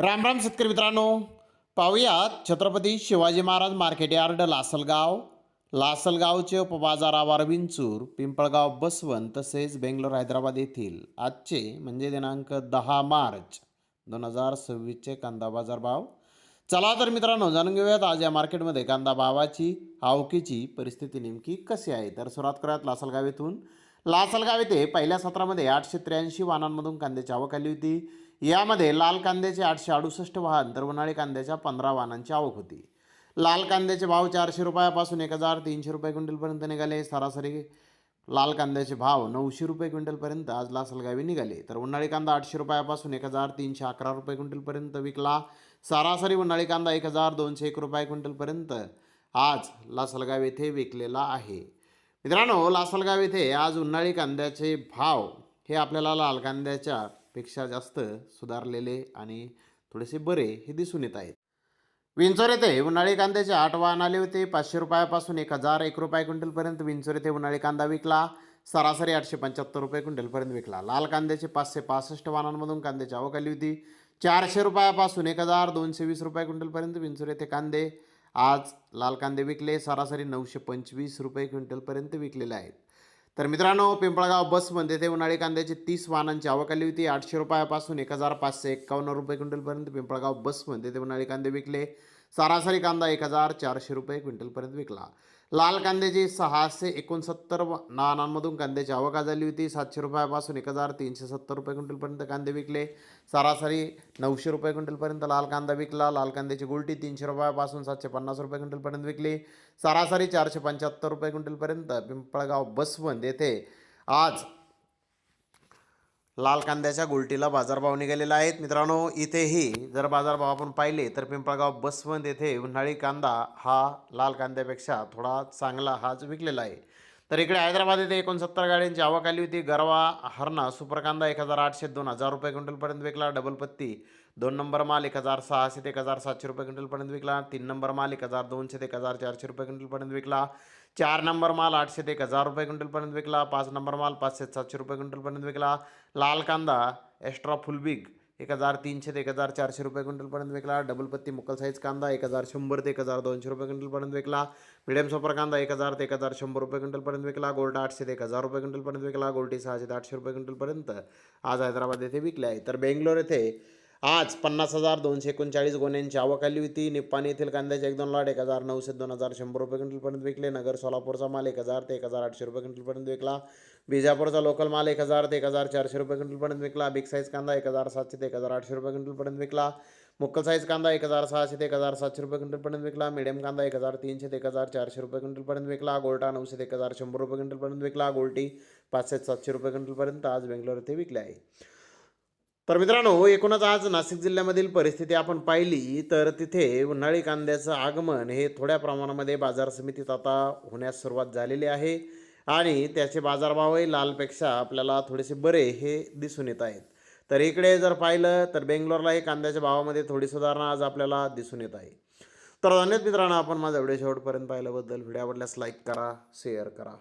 राम राम शेतकरी मित्रांनो, पाहुयात छत्रपती शिवाजी महाराज मार्केट यार्ड लासलगावचे उपबाजारावर विंचूर, पिंपळगाव, बसवंत तसेच बेंगलोर, हैदराबाद येथील आजचे म्हणजे दिनांक 10 मार्च 2026चे कांदा बाजार भाव. चला तर मित्रांनो, जाणून घेऊयात आज या मार्केटमध्ये कांदा भावाची आवकीची परिस्थिती नेमकी कशी आहे. तर सुरुवात करूयात लासलगाव येथून. लासलगाव येथे पहिल्या सत्रामध्ये 883 वाहनांमधून कांद्याची आवक आली होती. यामध्ये लाल कांद्याचे 868 वाहन तर उन्हाळी कांद्याच्या 15 वाहनांची आवक होती. लाल कांद्याचे भाव 400 रुपयापासून 1300 रुपये क्विंटलपर्यंत निघाले. सरासरी लाल कांद्याचे भाव 900 रुपये क्विंटलपर्यंत आज लासलगावी निघाले. तर उन्हाळी कांदा 800 रुपयापासून 1311 रुपये क्विंटलपर्यंत विकला. सरासरी उन्हाळी कांदा 1201 रुपये क्विंटलपर्यंत आज लासलगाव येथे विकलेला आहे. मित्रांनो, लासलगाव येथे आज उन्हाळी कांद्याचे भाव हे आपल्याला लाल कांद्याच्या पेक्षा जास्त सुधारलेले आणि थोडेसे बरे हे दिसून येत आहेत. विंचोर येथे उन्हाळी कांद्याचे 8 वाहन आले होते. 500 रुपयापासून 1001 रुपये क्विंटलपर्यंत विंचोर येथे उन्हाळी कांदा विकला. सरासरी 875 रुपये क्विंटलपर्यंत विकला. लाल कांद्याचे 565 वाहनांमधून कांद्याची आवक आली होती. 400 रुपयापासून 1220 रुपये क्विंटलपर्यंत विंचोर येथे कांदे आज लाल कांदे विकले. सरासरी 925 रुपये क्विंटलपर्यंत विकलेले आहेत. तर मित्रांनो, पिंपळगाव बसमध्ये ते उन्हाळी कांद्याची 30 वाहनांची आवक आली होती. 800 रुपयापासून 1551 रुपये क्विंटलपर्यंत पिंपळगाव बसमध्ये ते उन्हाळी कांदे विकले. सरासरी कांदा 1400 रुपये क्विंटलपर्यंत विकला. लाल कांद्याची 669 वाहनांमधून कांद्याची आवक झाली होती. 700 रुपयापासून 1370 रुपये क्विंटलपर्यंत कांदे विकले. सरासरी 900 रुपये क्विंटलपर्यंत लाल कांदा विकला. लाल कांद्याची गुलटी 300 रुपयापासून 750 रुपये क्विंटलपर्यंत विकली. सरासरी 475 रुपये क्विंटलपर्यंत पिंपळगाव बसवंत येथे आज लाल कांद्याच्या गुलटीला बाजारभाव निघालेला आहेत. मित्रांनो, इथेही जर बाजारभाव आपण पाहिले तर पिंपळगाव बसवंत येथे उन्हाळी कांदा हा लाल कांद्यापेक्षा थोडा चांगला हाच विकलेला आहे. तर इकडे हैदराबाद येथे 69 गाड्यांची आवक आली होती. गरवा हरणा सुपर कांदा 1800 ते 2000 रुपये क्विंटलपर्यंत विकला. डबल पत्ती 2 नंबर माल 1600 ते 1700 रुपये क्विंटलपर्यंत विकला. 3 नंबर माल 1200 ते 1400 रुपये क्विंटलपर्यंत विकला. 4 नंबर माल 800 ते 1000 रुपये क्विंटलपर्यंत विकला. 5 नंबर माल 500 ते 700 रुपये क्विंटलपर्यंत विकला. लाल कांदा एक्स्ट्रा फुल बिग 1300 ते 1400 रुपये क्विंटलपर्यंत विकला. डबल पत्ती मुक्कल साईज कांदा 1100 ते 1200 रुपये क्विंटलपर्यंत विकला. मिडियम सुपर कांदा 1000 ते 1100 रुपये क्विंटलपर्यंत विकला. गोल्ड 800 ते 1000 रुपये क्विंटलपर्यंत विकला. गोल्टी 600 ते 800 रुपये क्विंटलपर्यंत आज हैदराबाद येथे विकले आहे. तर बेंगलोर येथे आज 50,239 गोण्यांची आवक आली होती. निप्पाणी येथील कांद्याचे 1-2 लॉट 1900 ते 2100 रुपये क्विंटलपर्यंत विकले. नगर सोलापूरचा माल 1000 ते 1800 रुपये क्विंटलपर्यंत विकला. बिजापूरचा लोकल माल 1000 ते 1400 रुपये क्विंटलपर्यंत विकला. बिग साईज कांदा 1700 ते 1800 रुपये क्विंटलपर्यंत विकला. मुक्कल साईज कांदा 1600 ते 1700 रुपये क्विंटलपर्यंत विकला. मीडियम कांदा 1300 ते 1400 रुपये क्विंटलपर्यंत विकला. गोल्टा 900 ते 1100 रुपये क्विंटलपर्यंत विकला. गोल्टी 500 ते 700 रुपये क्विंटलपर्यंत आज बेंगलोर येथे विकले आहे. तर मित्रांनो, एकूणच आज नाशिक जिल्ह्यामधील परिस्थिती आपण पाहिली तर तिथे उन्हाळी कांद्याचं आगमन हे थोड्या प्रमाणामध्ये बाजार समितीत आता होण्यास सुरुवात झालेली आहे आणि त्याचे बाजारभावही लालपेक्षा आपल्याला थोडेसे बरे हे दिसून येत आहेत. तर इकडे जर पाहिलं तर बेंगलोरलाही कांद्याच्या भावामध्ये थोडी सुधारणा आज आपल्याला दिसून येत आहे. तर धन्यवाद मित्रांनो, आपण माझा व्हिडिओ शेवटपर्यंत पाहिल्याबद्दल. व्हिडिओ आवडल्यास लाईक करा, शेअर करा.